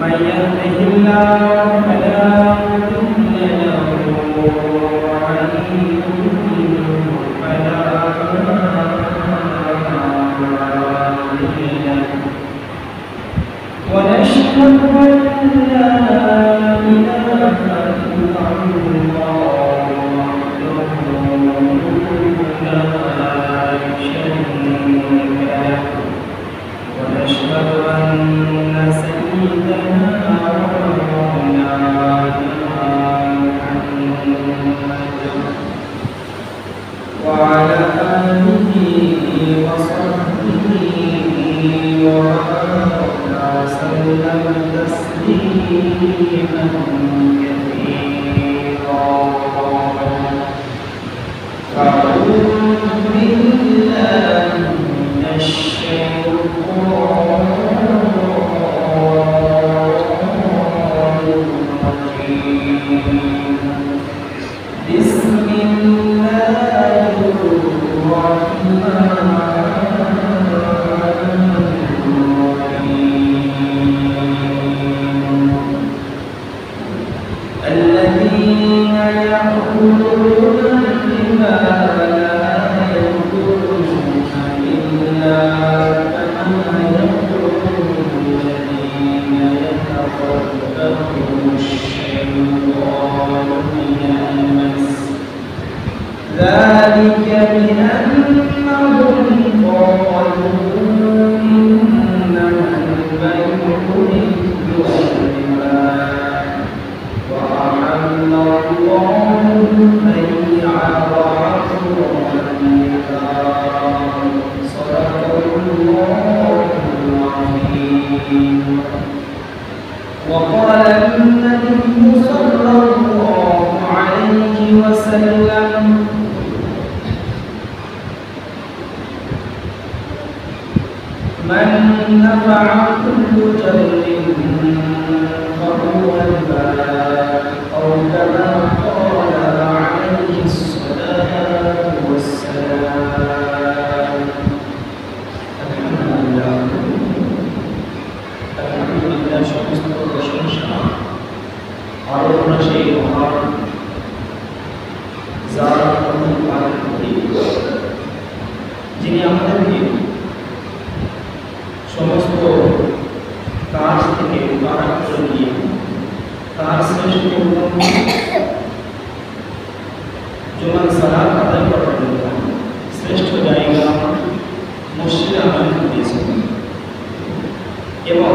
من يهده الله فلا مضل له ومن يضلل فلا هادي له ونشهد أن لا إله إلا الله وحده لا شريك له ونشهد أن سيدنا ومولانا محمدا وعلى آله وصحبه وسلم تسليما كثيرا. أعوذ بالله من الشيطان الرجيم. بسم الله الرحمن الذين يأكلون الربا لا يأكلون إلا كما يأكل الذين يتخبطه الشيطان من المس ذلك بأنهم قالوا إنما البيع مثل الربا وأحل الله البيع وحرم الربا. صدق الله العظيم. وقال النبي صلى الله عليه وسلم من نفع كل جر فهو البلاء أو كما قال عليه الصلاة والسلام. الحمد لله সমস্ত প্রশংসা আরোপণ সেই মহান যার যিনি আমাদেরকে সমস্ত কাজ থেকে তাড়া করে দিয়ে তার শ্রেষ্ঠ জুমার সালাত আদায় করার জন্য শ্রেষ্ঠ জায়গা মসজিদে আমাদের দিয়েছেন এবং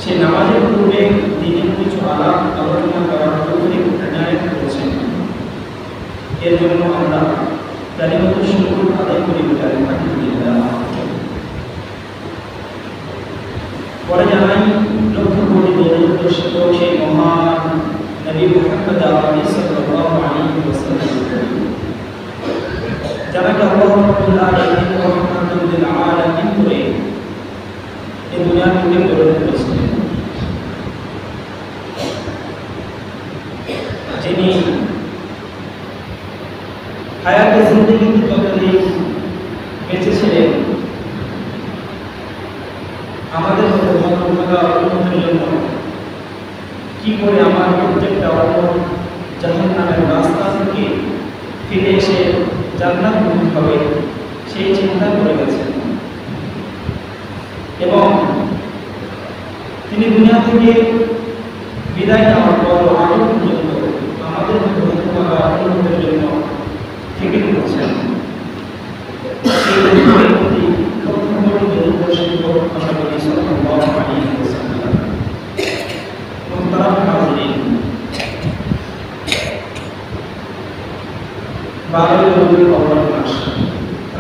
সে নামাজের পূর্বে দিনের কিছু আলাপ আলোচনা করার তৌফিক এনায়েত করেছেন। এর জন্য আমরা কালিমাতুশ শুকর আদায় করি আলহামদুলিল্লাহ। পরে জানাই লক্ষ কোটি দরুদ সেই মহান নবী মুহাম্মদ সাল্লাল্লাহু আলাইহি ওয়াসাল্লাম যাকে আল্লাহ রাব্বুল আলামিন রহমাতুল লিল আলামিন করে এই দুনিয়ার মধ্যে প্রেরণ করেছেন, যিনি হায়াতে জিন্দেগি যতদিন বেঁচে ছিলেন আমাদের উন্নতির জন্য কি করে আমার প্রত্যেকটা জাহান্নামের রাস্তা থেকে ফিরে এসে জান্নাত মুক্ত হবে সেই চিন্তা করে গেছেন এবং তিনি দুনিয়া থেকে বিদায় নেওয়ার পর আরো পর্যন্ত আমাদের উন্নতির জন্য ফিকির করছেন।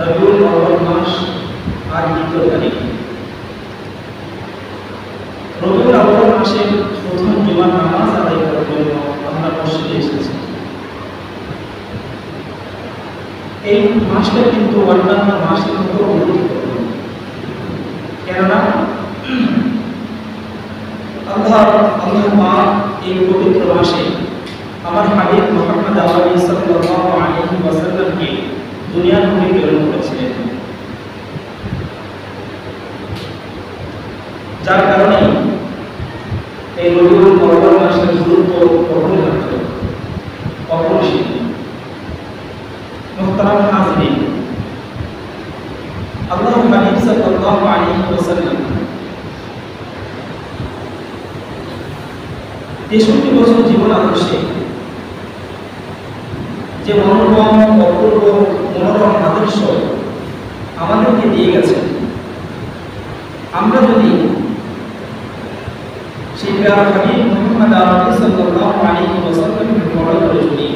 রবিউল আউয়াল মাস আজ 2 তারিখ। রবিউল আউয়াল মাসের প্রথম জুমার নামাজ আদায় করার জন্য আমরা মসজিদে এসেছি। এই মাসটা কিন্তু অন্যান্য মাসের মতো গুরুত্বপূর্ণ, কেননা আল্লাহ পাক এই পবিত্র মাসে আমার হাবিব মুহাম্মদ সাল্লাল্লাহু আলাইহি ওয়াসাল্লামকে দুনিয়ার মধ্যে প্রেরণ করেছিলেন, যার কারণে বেশি। মুহতারাম হাজিরিন, আল্লাহর হাবিব সাল্লাল্লাহু আলাইহি ওয়াসাল্লাম 63 বছর জীবন আদর্শে যে মনোরম অপূর্ব মনোরম আদর্শ আমাদেরকে দিয়ে গেছেন, আমরা যদি সেই প্রিয় হাবিব মুহাম্মদ আরবি সাল্লাল্লাহু আলাইহি ওয়াসাল্লামকে ফলো করে চলি,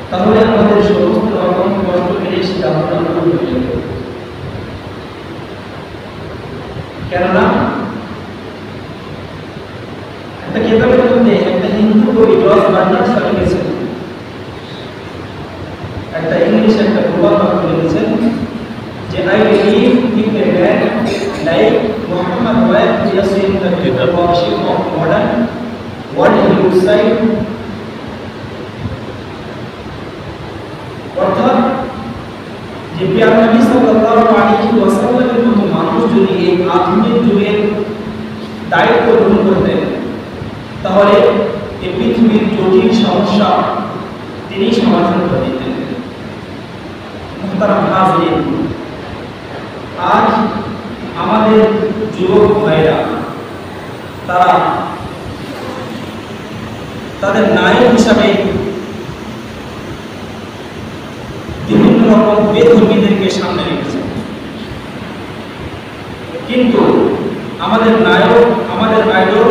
তাহলে আমাদের সমস্ত রকম কষ্ট পেরেছি যাত্রা দূর হয়ে যাবে। কেননা একটা কিতাবের মধ্যে একটা হিন্দু কবি জর্জ বার্নার্ড শ লিখেছেন, একটা ইংলিশ একটা প্রবাদ বাক্য লিখেছেন যে I believe in a man like Muhammad who has seen the worship of modern world he would say, অর্থাৎ যে প্রিয় নবী সাল্লাল্লাহু আলাইহি ওয়াসাল্লামের মতো মানুষ যদি এই আধুনিক যুগের দায়িত্ব গ্রহণ করতেন, তাহলে এই পৃথিবীর জটিল সমস্যা তিনি সমাধান করে দিতেন। মুহতারাম হাজিরিন, আজ আমাদের যুবক ভাইরা তারা তাদের নায়ক হিসাবে বিভিন্ন রকম বেধর্মীদেরকে সামনে রেখেছে, কিন্তু আমাদের নায়ক আমাদের আইডল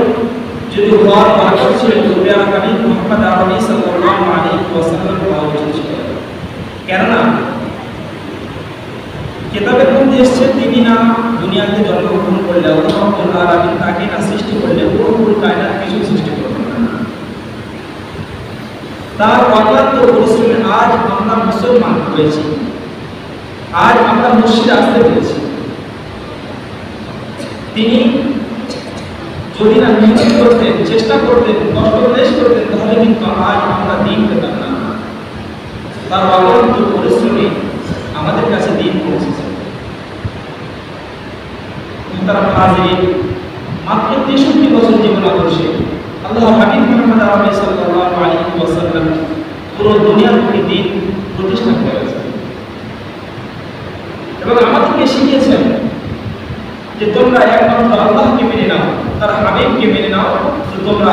যদি হওয়ার দরকার ছিল প্রিয় হাবিব মুহাম্মদ আরবি সাল্লাল্লাহু আলাইহি ওয়াসাল্লাম হওয়া উচিত ছিল। কেননা কিতাবের মধ্যে এসেছে তিনি না দুনিয়াতে জন্মগ্রহণ করলে আল্লাহ রাব্বুল আলামিন তাকে না সৃষ্টি করলে পুরো কায়নাত কিছু সৃষ্টি করবেন না। তার অক্লান্ত পরিশ্রমে আজ আমরা মুসলমান হয়েছি, আজ আমরা মসজিদে আসতে পেরেছি। তিনি যদি না মেহনত করতেন, চেষ্টা করতেন, কষ্ট ক্লেশ করতেন, তাহলে কিন্তু আজ আমরা দিন পেতাম না। তার অক্লান্ত পরিশ্রমে আমাদের কাছে দিন পৌঁছেছে। মুহতারাম হাজিরিন, মাত্র 63 বছর জীবন আদর্শে আল্লাহর হাবিব মুহাম্মদ আরবি সাল্লাল্লাহু আলাইহি ওয়াসাল্লাম পুরো দুনিয়ার বুকে দিন প্রতিষ্ঠা করেছেন এবং আমাদেরকে শিখিয়েছেন যে তোমরা একমাত্র আল্লাহকে মেনে নাও, তার হাবিবকে মেনে নাও, তো তোমরা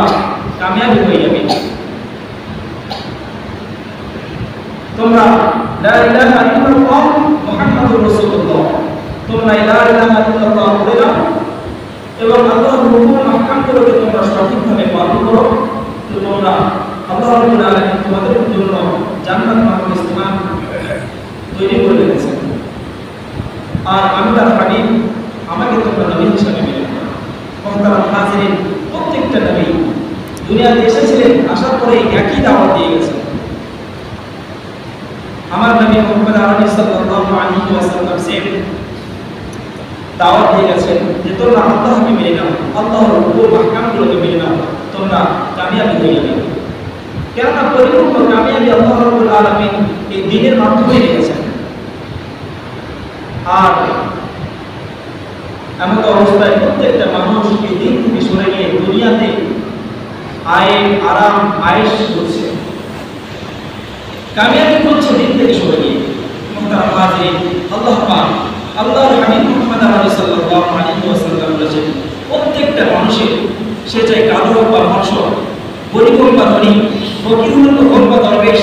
কামিয়াবি হয়ে যাবে। তোমরা লা ইলাহা ইল্লাল্লাহ মুহাম্মাদুর রাসূলুল্লাহ, তোমরা লা ইলাহা ইল্লাল্লাহ বলে নাও এবং আল্লাহর হুকুম আহকামগুলোকে তোমরা সঠিকভাবে পালন করো, তো তোমরা আল্লাহ রাব্বুল আলামিন তোমাদের জন্য জান্নাত মার্গ স্থান তৈরি করে রেখেছেন। আর আমি তার হাবিব, আমাকে তোমরা নবী হিসেবে মেনে নাও। মুহতারাম হাজিরিন, প্রত্যেকটা নবী দুনিয়াতে এসেছিলেন, আসার পরে একই দাওয়াত দিয়ে গেছেন। আমার নবী মুহাম্মদ আরবি সাল্লাল্লাহু আলাইহি ওয়াসাল্লাম সেম দাওয়াত দিয়ে গেছেন যে তোমরা আল্লাহকে মেনে নাও, আল্লাহর হুকুম আহকামগুলোকে মেনে নাও, তোমরা কামিয়াবি হয়ে যাবে। কেননা পরিপূর্ণ কামিয়াবি আল্লাহ রাব্বুল আলামিন এই দ্বীনের মাধ্যমে রেখেছেন। আর এমন অবস্থায় প্রত্যেকটা মানুষ এই দিন থেকে সরে গিয়ে দুনিয়াতে আরাম আয়েশ করছে, কামিয়াবি করছে দিন থেকে সরে গিয়ে। মুহতারাম হাজিরিন, আল্লাহ পাক আল্লাহর হাবিব মুহাম্মদ আরবি সাল্লাল্লাহু আলাইহি ওয়াসাল্লাম বলেছেন প্রত্যেকটা মানুষের, সে চাই কালো হোক বা মৎস্য, গরিব হোক বা ধনী, ফকির হোক বা দরবেশ,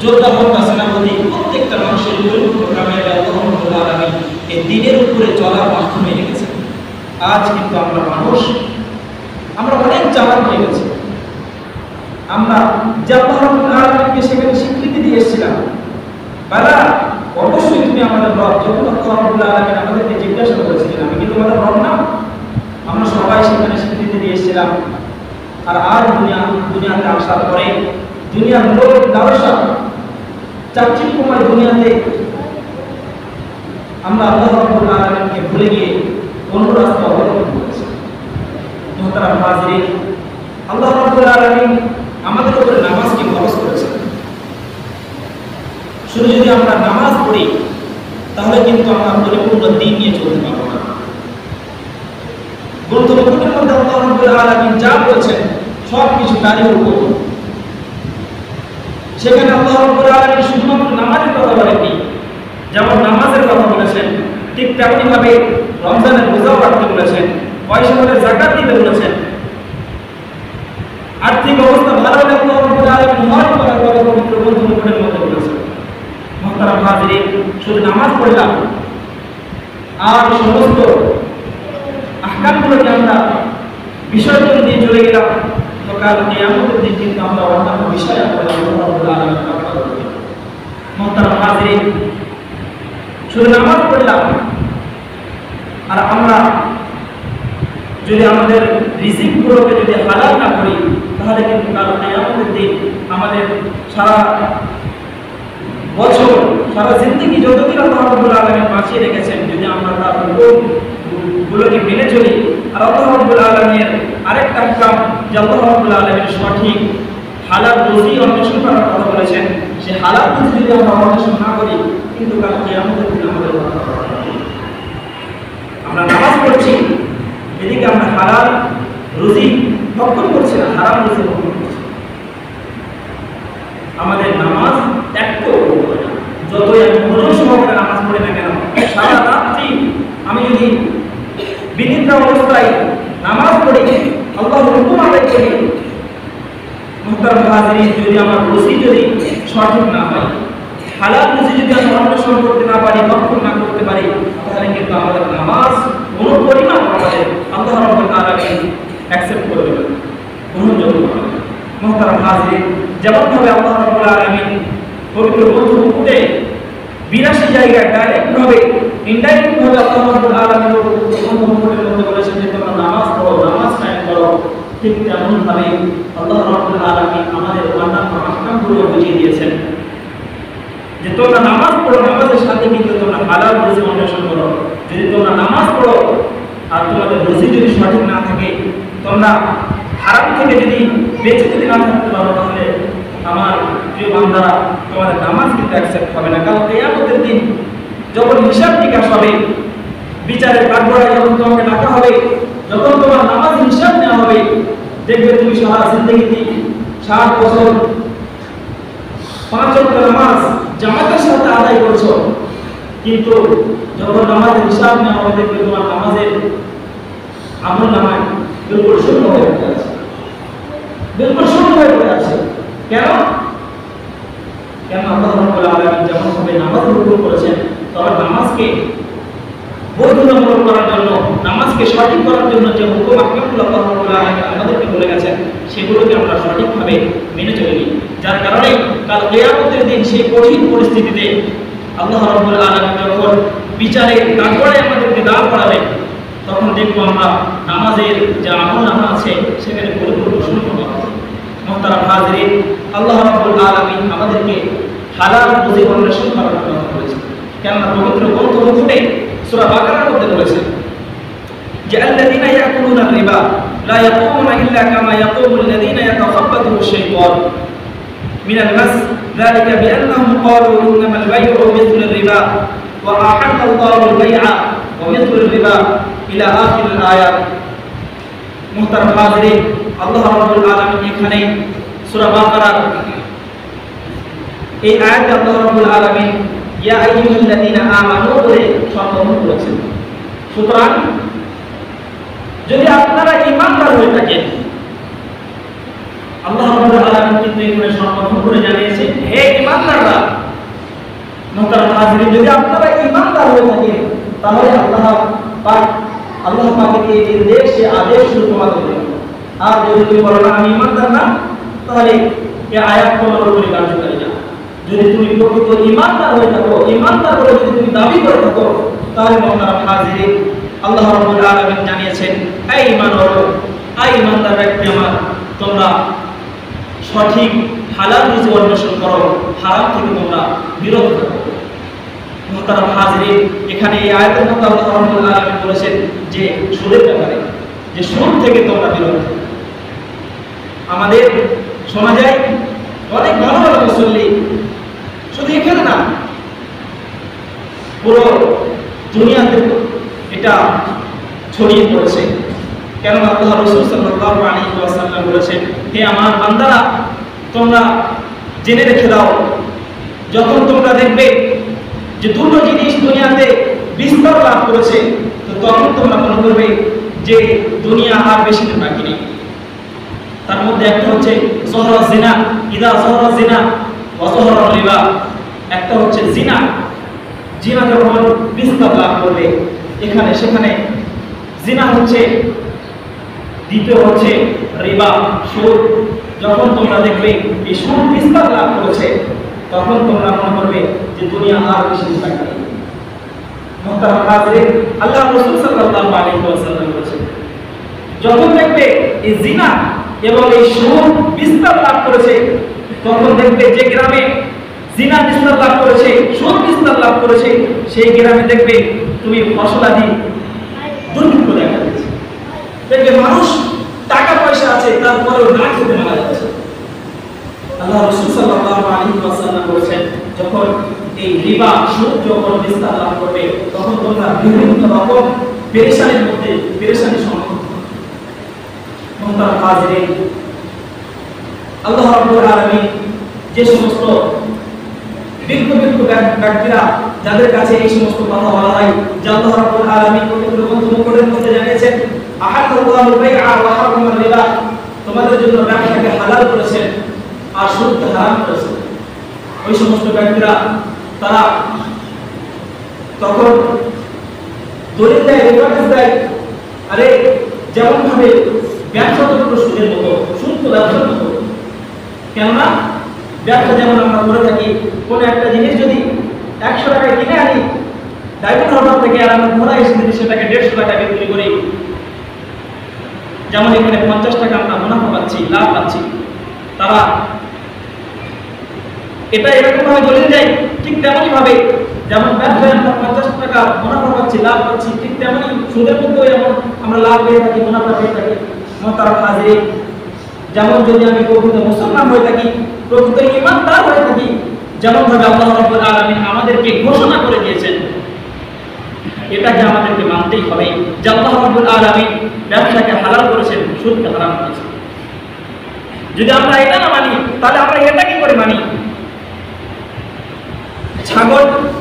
যোদ্ধা হোক বা সেনাপতি, প্রত্যেকটা মানুষের পরিপূর্ণ কামিয়াবি আল্লাহ রাব্বুল আলামিন এই দ্বীনের উপরে চলার মাধ্যমে রেখেছেন। আজ কিন্তু আমরা মানুষ, আমরা অনেক চালাক হয়ে গেছি। আমরা যে আল্লাহ রাব্বুল আলামিনকে সেখানে স্বীকৃতি দিয়ে এসেছিলাম, বাবা অবশ্যই তুমি আমাদের রব, যখন আল্লাহ রাব্বুল আলামিন আমাদেরকে জিজ্ঞাসা করেছিলেন আমি কি তোমাদের রব না, আমরা সবাই সেখানে স্বীকৃতি দিয়ে এসেছিলাম। আর আজ দুনিয়াতে আসার পরে দুনিয়ার লোক লালসা চাকচিক্যময় দুনিয়াতে আমরা আল্লাহ রাব্বুল আলামিনকে ভুলে গিয়ে অন্য রাস্তা অবলম্বন করেছি। মুহতারাম হাজিরিন, আল্লাহ রাব্বুল আলামিন আমাদের উপরে নামাজকে ফরজ করেছেন। শুধু যদি আমরা নামাজ পড়ি তাহলে কিন্তু আমরা পরিপূর্ণ দ্বীন নিয়ে চলতে পারবো না। গ্রন্থের মধ্যে আল্লাহ রাব্বুল আলামিন যা বলেছেন সব কিছু তারই উপর। সেখানে আল্লাহ রাব্বুল আলামিন শুধুমাত্র নামাজের কথা বলেননি, যেমন নামাজের কথা বলেছেন ঠিক তেমনি ভাবে রমজানের রোজাও রাখতে বলেছেন, পয়সা হলে যাকাত দিতে বলেছেন। আর্থিক অবস্থা ভালো হলে আল্লাহ রাব্বুল আলামিন হজ করার কথা পবিত্র গ্রন্থ মুখের মধ্যে বলেছেন। মুহতারাম হাজিরিন, শুধু নামাজ পড়লাম আর সমস্ত আহকামগুলোকে আমরা বিসর্জন দিয়ে চলে গেলাম, তো কাল কিয়ামতের দিন কিন্তু আমরা অন্যান্য বিষয় আল্লাহ রাব্বুল আলামিন রক্ষা করবেন। মুহতারাম হাজিরিন, শুধু নামাজ পড়লাম আর আমরা যদি আমাদের রিজিকগুলোকে যদি হালাল না করি, তাহলে কিন্তু কাল কিয়ামতের দিন আমাদের সারা বছর সারা জিন্দেগি যতদিন আল্লাহ রাব্বুল আলামিন বাঁচিয়ে রেখেছেন, যদি আমরা তার হুকুমগুলোকে মেনে চলি, আর আল্লাহ রাব্বুল আলামিনের আরেকটা কাম যে আল্লাহ রাব্বুল আলামিন সঠিক হালাল রুজি অন্বেষণ করার কথা বলেছেন, সে হালাল রুজি যদি আমরা অন্বেষণ না করি, কিন্তু কাল কিয়ামতের দিন আমাদের আমরা নামাজ পড়ছি, এদিকে আমরা হালাল রুজি ভক্ষণ করছি না, হারাম রুজি ভক্ষণ করছি। আমাদের নামাজ একটু যতই আমি মনোযোগ সহকারে নামাজ পড়ি না কেন, সারা রাত্রি আমি যদি বিনিদ্রা অবস্থায় নামাজ পড়ি, আল্লাহর হুকুম আদায় করি, মুহতারাম হাজিরিন, যদি আমার রুজি যদি সঠিক না হয়, হালাল রুজি যদি আমি অন্বেষণ করতে না পারি, ভক্ষণ না করতে পারি, তাহলে কিন্তু আমাদের নামাজ কোনো পরিমাণ আমাদের আল্লাহ রাব্বুল আলামিন অ্যাকসেপ্ট করবে না, গ্রহণযোগ্য হবে না। মুহতারাম হাজিরিন, যেমনভাবে আল্লাহ রাব্বুল আলামিন পবিত্র গ্রন্থ মুখে 82 জায়গায় ডাইরেক্ট ভাবে ইনডাইরেক্ট ভাবে আল্লাহ রাব্বুল আলামিন গ্রন্থ মুখের মধ্যে বলেছেন যে তোমরা নামাজ পড়ো, নামাজ কায়েম করো, ঠিক তেমন ভাবে আল্লাহ রাব্বুল আলামিন আমাদের অন্যান্য আহকামগুলো বুঝিয়ে দিয়েছেন যে তোমরা নামাজ পড়ো, নামাজের সাথে কিন্তু তোমরা হালাল রুজি অন্বেষণ করো। যদি তোমরা নামাজ পড়ো আর তোমাদের রুজি যদি সঠিক না থাকে, তোমরা হারাম থেকে যদি বেঁচে যদি না থাকতে পারো, তাহলে আমার প্রিয় বান্দারা, তোমাদের নামাজ কিন্তু অ্যাকসেপ্ট হবে না। কারণ কিয়ামতের দিন যখন হিসাব নিকাশ হবে, বিচারের কাঠগড়ায় যখন তোমাকে ডাকা হবে, যখন তোমার নামাজ হিসাব নেওয়া হবে, দেখবে তুমি সারা জিন্দেগিতে 60 বছর 5 ওয়াক্ত নামাজ জামাতের সাথে আদায় করছো, কিন্তু যখন নামাজের হিসাব নেওয়া হবে, দেখবে তোমার নামাজের আমল নামায় বিলকুল শূন্য হয়ে পড়ে আছে, বিলকুল শূন্য হয়ে পড়ে আছে। কেন? আল্লাহ রাব্বুল আলামিন যেমন ভাবে নামাজের হুকুম করেছেন, তবে নামাজকে বৈধতামূলক করার জন্য, নামাজকে সঠিক করার জন্য যে হুকুম আহকামগুলো আল্লাহ রাব্বুল আলামিন আমাদেরকে বলে গেছেন, সেগুলোকে আমরা সঠিকভাবে মেনে চলি। যার কারণে কাল কিয়ামতের দিন সেই কঠিন পরিস্থিতিতে আল্লাহ রাব্বুল আলামিন যখন বিচারের কাঠগড়ায় আমাদেরকে দাঁড় করাবেন, তখন দেখবো আমরা নামাজের যে আমল নামা আছে সেখানে পরিপূর্ণ শূন্য পাবো। মুহতারাম হাজিরিন, আল্লাহ রাব্বুল আলামিন আমাদেরকে হালাল রুজি অন্বেষণ করার কথা বলেছেন। কেননা পবিত্র গ্রন্থ মুখে সূরা বাকারার মধ্যে বলেছেন যে আল্লাযীনা ইয়াকুলুনা রিবা লা ইয়াকুমুনা ইল্লা কামা ইয়াকুমুল লাযীনা ইয়াতাখাব্বাতুহু আশ-শাইতান মিনাল মাস যালিকা বিআন্নাহুম ক্বালু ইন্নামাল বাই'উ মিথলুর রিবা ওয়া আহাল্লাল্লাহুল বাই'a ওয়া মিথলুর রিবা ইলা আখিরিল আয়াত। মুহতারাম হাজিরিন, আল্লাহ রাব্বুল আলামিন এখানে সূরা বাকারার এই আয়াতে আল্লাহ রাব্বুল আলামিন ইয়া আইয়ুহাল্লাযীনা আমানু বলে সম্বোধন করেছেন। সুতরাং যদি আপনারা ঈমানদার হয়ে থাকেন, আল্লাহ রাব্বুল আলামিন কিন্তু এখানে সম্বোধন করে জানিয়েছেন, হে ঈমানদাররা। মুহতারাম হাজিরিন, যদি আপনারা ঈমানদার হয়ে থাকেন, তাহলে আল্লাহ পাকের এই নির্দেশ, আদেশ শুধু তোমাদের জন্য। আর যদি তুমি বলো না আমি ঈমানদার না, তাহলে এই আয়াত তোমার উপরে কার্যকারী না। যদি তুমি প্রকৃত ঈমানদার হয়ে থাকো, ঈমানদার বলে যদি তুমি দাবি করে থাকো, তাহলে মুহতারাম হাজিরিন, আল্লাহ রাব্বুল আলামিন জানিয়েছেন, এই ঈমানওয়ালা, এই ঈমানদার ব্যক্তি আমার, তোমরা সঠিক হালাল রুজি অন্বেষণ করো, হারাম থেকে তোমরা বিরত থাকো। মুহতারাম হাজিরিন, এখানে এই আয়াতের মধ্যে আল্লাহ রাব্বুল আলামিন বলেছেন যে সুদের ব্যাপারে, যে সুদ থেকে তোমরা বিরত থাকো। আমাদের শোনা যায় অনেক ভালো ভালো মুসল্লি, শুধু এখানে না, পুরো দুনিয়াতে এটা ছড়িয়ে পড়েছে। কেন আল্লাহ রাসূল সাল্লাল্লাহু আলাইহি ওয়াসাল্লাম বলেছেন, হে আমার বান্দারা, তোমরা জেনে রেখে দাও, যখন তোমরা দেখবে যে দুটো জিনিস দুনিয়াতে বিস্তার লাভ করেছে, তো তখন তোমরা মনে করবে যে দুনিয়া আর বেশি দিন বাকি নেই। তার মধ্যে একটা হচ্ছে জহরা জিনা, ইদা জহরা জিনা ওয়া জহরা রিবা। একটা হচ্ছে জিনা, জিনা যখন বিস্তার লাভ করবে এখানে সেখানে, জিনা হচ্ছে, দ্বিতীয় হচ্ছে রিবা, সুদ। যখন তোমরা দেখবে এই সুদ বিস্তার লাভ করেছে, তখন তোমরা মনে করবে যে দুনিয়া আর বেশি দিন বাকি নেই। মুহতারাম হাজিরিন, আল্লাহ রাসূল সাল্লাল্লাহু আলাইহি ওয়াসাল্লাম বলেছেন, যখন দেখবে এই জিনা এবং এই সুদ বিস্তার লাভ করেছে, তখন দেখবে যে গ্রামে জিনা বিস্তার লাভ করেছে, সুদ বিস্তার লাভ করেছে, সেই গ্রামে দেখবে তুমি ফসলাদি দুর্ভিক্ষ দেখা যাচ্ছে। দেখবে মানুষ টাকা পয়সা আছে তারপরেও না খেতে মারা যাচ্ছে। আল্লাহ রাসূল সাল্লাল্লাহু আলাইহি ওয়াসাল্লাম বলেছেন, যখন এই রিবা সুদ যখন বিস্তার লাভ করবে, তখন তোমরা বিভিন্ন রকম পেরেশানির মধ্যে পেরেশানির সম্মুখীন হবে। মুহতারাম হাজিরিন, আল্লাহ রাব্বুল আলামিন যে সমস্ত বিজ্ঞ ব্যক্তিরা যাদের কাছে এই সমস্ত কথা বলা হয়, যে আল্লাহ রাব্বুল আলামিন পবিত্র গ্রন্থের মধ্যে জানিয়েছেন, আহাল্লাহুল বাইআ ওয়া হারামাল রিবা, তোমাদের জন্য ব্যবসাকে হালাল করেছেন আর সুদকে হারাম করেছেন। ওই সমস্ত ব্যক্তিরা তারা তখন দলিল দেয়, রেফারেন্স দেয়, আরে যেমন ভাবে ব্যবসা তো সুদের মতো, সুদ তো ব্যবসার মতো। কেননা ব্যবসা যেমন আমরা করে থাকি, কোনো একটা জিনিস যদি 100 টাকায় কিনে আনি ডায়মন্ড হারবার থেকে, আর আমরা ঘোরা এসে যদি সেটাকে 150 টাকায় বিক্রি করি, যেমন এখানে 50 টাকা আমরা মুনাফা পাচ্ছি, লাভ পাচ্ছি, তারা এটা এরকম ভাবে দলিল দেয়, ঠিক তেমনই ভাবে যেমন ব্যবসায় আমরা 50 টাকা মুনাফা পাচ্ছি, লাভ পাচ্ছি, ঠিক তেমনই সুদের মধ্যেও এমন আমরা লাভ পেয়ে থাকি, মুনাফা পেয়ে থাকি। মুহতারাম হাজিরিন, যেমন যদি আমি প্রকৃত মুসলমান হয়ে থাকি, প্রকৃত ঈমানদার হয়ে থাকি, যেমন ভাবে আল্লাহ রাব্বুল আলামিন আমাদেরকে ঘোষণা করে দিয়েছেন, এটাকে আমাদেরকে মানতেই হবে যে আল্লাহ রাব্বুল আলামিন ব্যবসাকে হালাল করেছেন, সুদকে হারাম করেছেন। যদি আমরা এটা না মানি, তাহলে আমরা এটা কি করে মানি?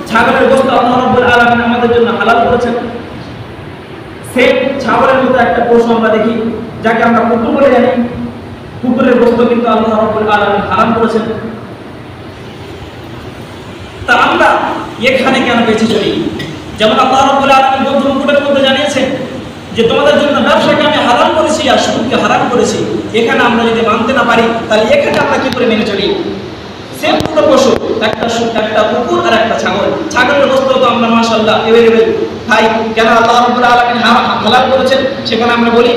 ছাগলের গোশত আল্লাহ রাব্বুল আলামিন আমাদের জন্য হালাল করেছেন। সেই ছাগলের মতো একটা পশু আমরা দেখি যাকে আমরা কুকুর বলে জানি, কুকুরের গোশত কিন্তু আল্লাহ রাব্বুল আলামিন হারাম করেছেন। তা আমরা এখানে কেন বেঁচে চলি? যেমন আল্লাহ রাব্বুল আলামিন গ্রন্থের মধ্যে জানিয়েছেন যে তোমাদের জন্য ব্যবসাকে আমি হালাল করেছি আর সুদকে হারাম করেছি। এখানে আমরা যদি মানতে না পারি, তাহলে এখানে আমরা কি করে মেনে চলি? সেম দুটো পশু, একটা কুকুর আর একটা ছাগল। ছাগলের গোশত তো আমরা মাশাআল্লাহ এভেলেবল খাই, কেন আল্লাহ রাব্বুল আলামিন হালাল করেছেন, সেখানে আমরা বলি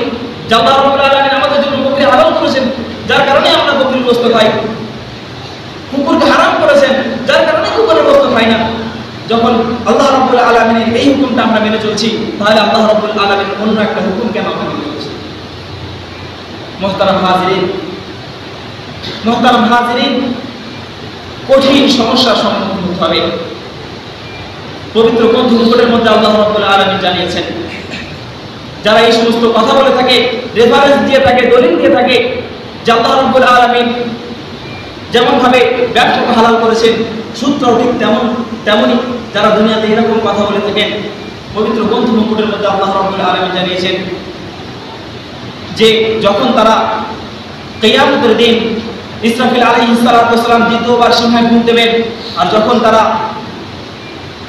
যে আল্লাহ রাব্বুল আলামিন আমাদের জন্য বকরি হালাল করেছেন, যার কারণে আমরা বকরির গোশত খাই। কুকুরকে হারাম করেছেন, যার কারণে কুকুরের গোশত খাই না। যখন আল্লাহ রাব্বুল আলামিনের এই হুকুমটা আমরা মেনে চলছি, তাহলে আল্লাহ রাব্বুল আলামিন অন্য একটা হুকুম কেন আমরা মেনে চলছি? মুহতারাম হাজিরিন, কঠিন সমস্যার সম্মুখীন হতে হবে। পবিত্র গ্রন্থের মধ্যে আল্লাহ রাব্বুল আলামিন জানিয়েছেন, যারা এই সমস্ত কথা বলে থাকে, রেফারেন্স দিয়ে থাকে, দলিল দিয়ে থাকে যে আল্লাহ রাব্বুল আলামিন যেমন ভাবে ব্যবসাকে হালাল করেছেন, সুদটাও ঠিক তেমনই যারা দুনিয়াতে এরকম কথা বলে থাকেন, পবিত্র গ্রন্থের মধ্যে আল্লাহ রাব্বুল আলামিন জানিয়েছেন যে যখন তারা কিয়ামতের দিন ইসরাফিল আলাইহিস সালাতু ওয়াস সালাম দ্বিতীয়বার সিংহায় ফুঁক দেবেন, আর যখন তারা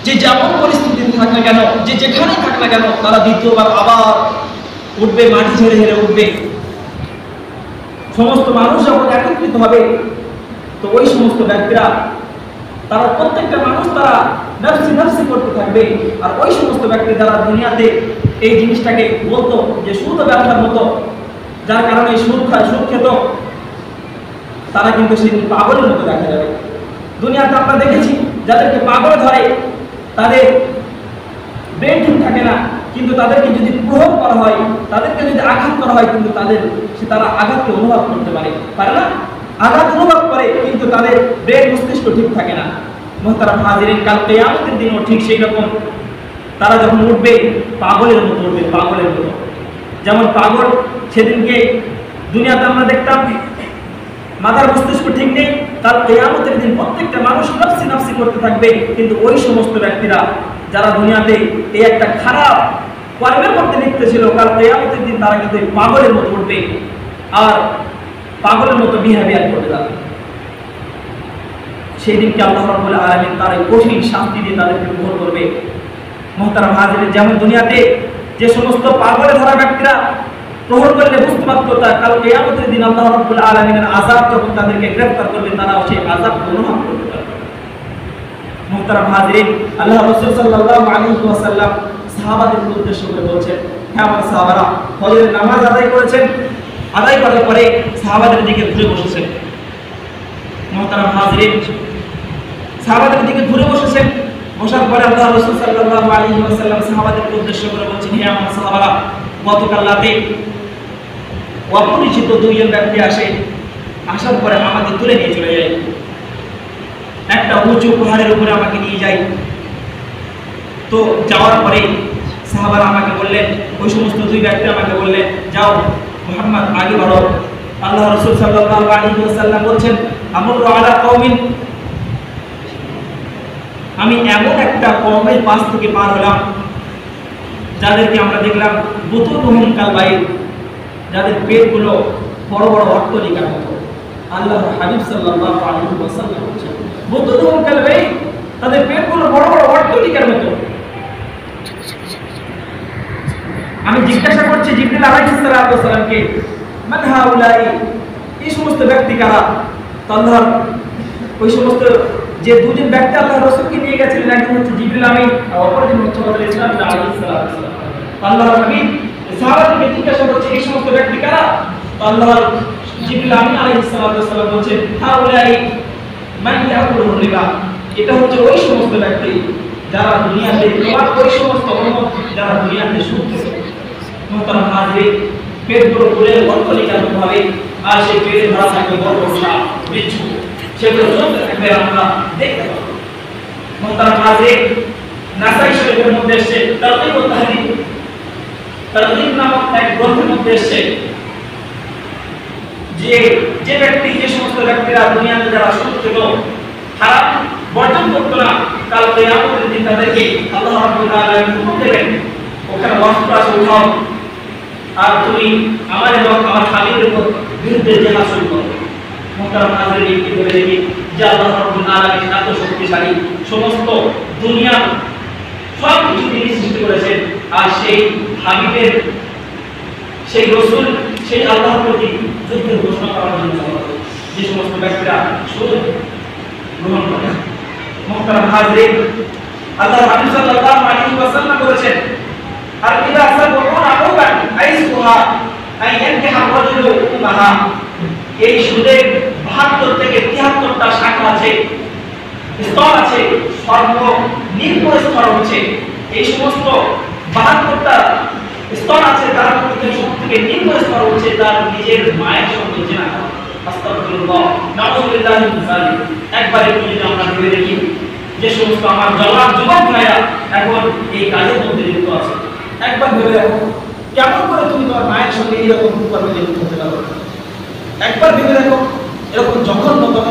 যে যেমন পরিস্থিতিতে থাক না কেন, যে যেখানে থাক না কেন, তারা দ্বিতীয়বার আবার উঠবে, মাটি ঝেড়ে ঝেড়ে উঠবে। সমস্ত মানুষ যখন একত্রিত হবে, তো ওই সমস্ত ব্যক্তিরা, তারা প্রত্যেকটা মানুষ তারা নাফসি করতে থাকবে। আর ওই সমস্ত ব্যক্তি যারা দুনিয়াতে এই জিনিসটাকে বলতো যে সুদ ব্যবসার মতো, যার কারণে সুদ খেত, তারা কিন্তু সেদিন পাগলের মতো দেখা যাবে। দুনিয়াতে আমরা দেখেছি যাদেরকে পাগল ধরে, তাদের ব্রেন ঠিক থাকে না, কিন্তু তাদেরকে যদি প্রভাব করা হয়, তাদেরকে যদি আঘাত করা হয়, কিন্তু তারা আঘাতকে অনুভব করতে পারে না। আঘাত অনুভব করে, কিন্তু তাদের ব্রেন মস্তিষ্ক ঠিক থাকে না। মুহতারাম হাজিরিন, কাল কিয়ামতের দিনও ঠিক সেই রকম তারা যখন উঠবে, পাগলের মতো উঠবে, পাগলের মতো। যেমন পাগল সেদিনকে দুনিয়াতে আমরা দেখতাম মাথার মস্তিষ্ক ঠিক নেই, কাল কিয়ামতের দিন প্রত্যেকটা মানুষ নফসি নফসি করতে থাকবে, কিন্তু ওই সমস্ত ব্যক্তিরা যারা দুনিয়াতে এই একটা খারাপ কর্মের মধ্যে লিপ্ত ছিল, কাল কিয়ামতের দিন তারা কিন্তু পাগলের মতো উঠবে আর পাগলের মতো বিহেভিয়ার করতে থাকবে। সেই দিনকে আল্লাহ রাব্বুল আলামিন তার কঠিন শাস্তি দিয়ে তাদেরকে প্রহর করবে। মুহতারাম হাজিরিন, যেমন দুনিয়াতে যে সমস্ত পাগলে ধরা ব্যক্তিরা প্রহর করলে বুঝতে পারতো তা কাল কিয়ামতের দিন আল্লাহ রাব্বুল আলামিনের আযাব যখন তাদেরকে গ্রেফতার করবে তারাও সেই আযাব অনুভব করতে পারবে। মুহতারাম হাজিরিন, আল্লাহ রাসূল সাল্লাল্লাহু আলাইহি ওয়াসাল্লাম সাহাবাদের উদ্দেশ্য করে বলছেন, হ্যাঁ আমার সাহাবারা, ফজরের নামাজ আদায় করেছেন, আদায় করার পরে সাহাবাদের দিকে ঘুরে বসেছেন। মুহতারাম হাজিরিন, সাহাবাদের দিকে ঘুরে বসেছেন, বসার পরে আল্লাহ রাসূল সাল্লাল্লাহু আলাইহি ওয়াসাল্লাম সাহাবাদের উদ্দেশ্য করে বলছেন, হে আমার সাহাবারা, গতকাল রাতে অপরিচিত দুইজন ব্যক্তি আসে, আসার পরে আমাকে তুলে নিয়ে চলে যায়, একটা উঁচু পাহাড়ের উপরে আমাকে নিয়ে যায়। তো যাওয়ার পরে সাহাবারা আমাকে বললেন, ওই সমস্ত দুই ব্যক্তি আমাকে বললেন, যাও মুহাম্মদ আগে বাড়ো। আল্লাহ রাসূল সাল্লাল্লাহু আলাইহি ওয়াসাল্লাম বলছেন, আমরু আলা কওমিন, আমি এমন একটা কওমের পাশ থেকে পার হলাম যাদেরকে আমরা দেখলাম বুতুনুহুম কালবাইর, যাদের পেটগুলো বড় বড় অট্টলিকার মতো। আল্লাহর হাবিব সাল্লাল্লাহু আলাইহি ওয়াসাল্লাম বলেছেন, বুতুনুহুম কালবাইর, তাদের পেটগুলো বড় বড় অট্টলিকার মতো। আমি জিজ্ঞাসা করছি জিবরিল আলাইহিস সালামকে, মান হাউলাই, এই সমস্ত ব্যক্তি কারা? আল্লাহর ওই সমস্ত যে দুজন ব্যক্তি আল্লাহ রাসূলকে নিয়ে গেছিলেন, একজন হচ্ছে জিবরিল আমিন আর অপরজন হচ্ছে হযরত ইসলাম আলাইহিস সালাম। আল্লাহর হাবিব সাহাবাদেরকে জিজ্ঞাসা করছে, এই সমস্ত ব্যক্তি কারা? আল্লাহর জিবরিল আমিন আলাইহিস সালাম বলেছেন, হাউলাই মান ইয়াকুলুর রিবা, এটা হচ্ছে ওই সমস্ত ব্যক্তি যারা দুনিয়াতে ওই সমস্ত অনুমত যারা দুনিয়াতে সুদ খেত। মুহতারাম হাজিরিন, পেটগুলো ফুলে অট্টলিকার মতো হবে, আর সেই পেটে ধরা থাকবে বড় বড় সাপ বিচ্ছু, সেগুলো চলতে থাকবে, আমরা দেখতে পাবো। মুহতারাম হাজিরিন, নাসাই শরীফের মধ্যে এসেছে তারগীব ও তাহযীব, তারগীব নামক এক গ্রন্থের মধ্যে এসেছে যে ব্যক্তি, যে সমস্ত ব্যক্তিরা দুনিয়াতে যারা সুদ খেত, হারাম বর্জন করতো না, কাল কিয়ামতের দিন তাদেরকে আল্লাহ রাব্বুল আলামিন হুকুম দেবেন, ওখানে বস্ত্র আছে উঠাও, আর তুমি আমার এবং আমার স্বামীর বিরুদ্ধে জিহাদ শুরু করো। মুহতারাম হাজিরিন, কি বলে দেখি যে আল্লাহ রাব্বুল আলামিন এত শক্তিশালী, সমস্ত দুনিয়ার সব কিছু তিনি সৃষ্টি করেছেন, আর সেই হাবিবের, সেই রাসূল, সেই আল্লাহর প্রতি যুদ্ধের ঘোষণা করার জন্য যে সমস্ত ব্যক্তিরা সুদ গ্রহণ করে। মুহতারাম হাজিরিন, আল্লাহর হাবিব সাল্লাল্লাহু আলাইহি ওয়াসাল্লাম বলেছেন, আর ইদা সাবুনা আবুকান আইসুহা আইয়ানকিহা রাজুলু উম্মাহা, এই সুদের ৭২ থেকে ৭৩টা শাখা আছে, স্তর আছে, সর্বনিম্ন স্তর হচ্ছে এই সমস্ত ৭২টা স্তর আছে, তার মধ্যে সবথেকে নিম্ন স্তর হচ্ছে তার নিজের মায়ের সঙ্গে জিনা করা। আস্তাগফিরুল্লাহ, নাউযুবিল্লাহি মিন যালিক। একবার একটু যদি আমরা ভেবে দেখি, যে সমস্ত আমার জওয়ান যুবক ভাইরা এখন এই কাজের মধ্যে লিপ্ত আছে, একবার ভেবে দেখো কেমন করে তুমি তোমার মায়ের সঙ্গে এরকম কর্মে লিপ্ত হতে পারো। একবার ভেবে দেখো, এরকম জঘন্যতম,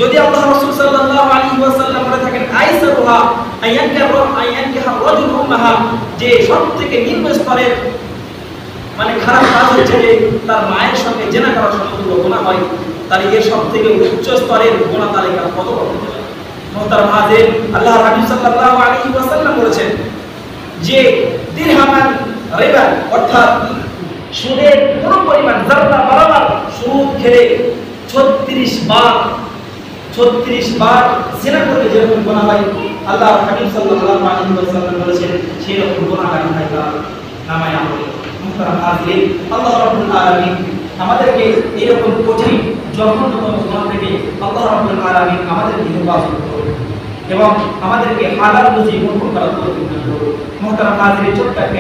যদি আল্লাহ রাসূল সাল্লাল্লাহু আলাইহি ওয়াসাল্লাম বলে থাকেন আইসারুহা আইয়ানকিহা রাজুলু উম্মাহা, যে সবথেকে নিম্ন স্তরের মানে খারাপ কাজ হচ্ছে যে তার মায়ের সঙ্গে জিনা করার সমতুল্য গুনাহ হয়, তাহলে এর সবথেকে উচ্চ স্তরের গুনাহ তালিকা কত বড় হতে পারে। মুহতারাম হাজির, আল্লাহর হাবিব সাল্লাল্লাহু আলাইহি ওয়াসাল্লাম বলেছেন যে দিরহামান রিবা, অর্থাৎ সুদের কোন পরিমাণ যারা বরাবর সুদ খেলে 36 বার জিনা করলে যেরকম গুনাহ হয়, আল্লাহর হাবিব সাল্লাল্লাহু আলাইহি ওয়াসাল্লাম বলেছেন সেই রকম গুনাহগার হয় তার নামায় আমল। মুহতারাম হাজির, আল্লাহ রাব্বুল আলামিন আমাদেরকে এরকম কঠিন জঘন্যতম গুনাহ থেকে আল্লাহ রাব্বুল আলামিন আমাদেরকে হেফাজত করুন এবং আমাদেরকে হালাল রুজি ভোগ করার তৌফিক দান করুন। মুহতারাম হাজির, ছোট্ট একটা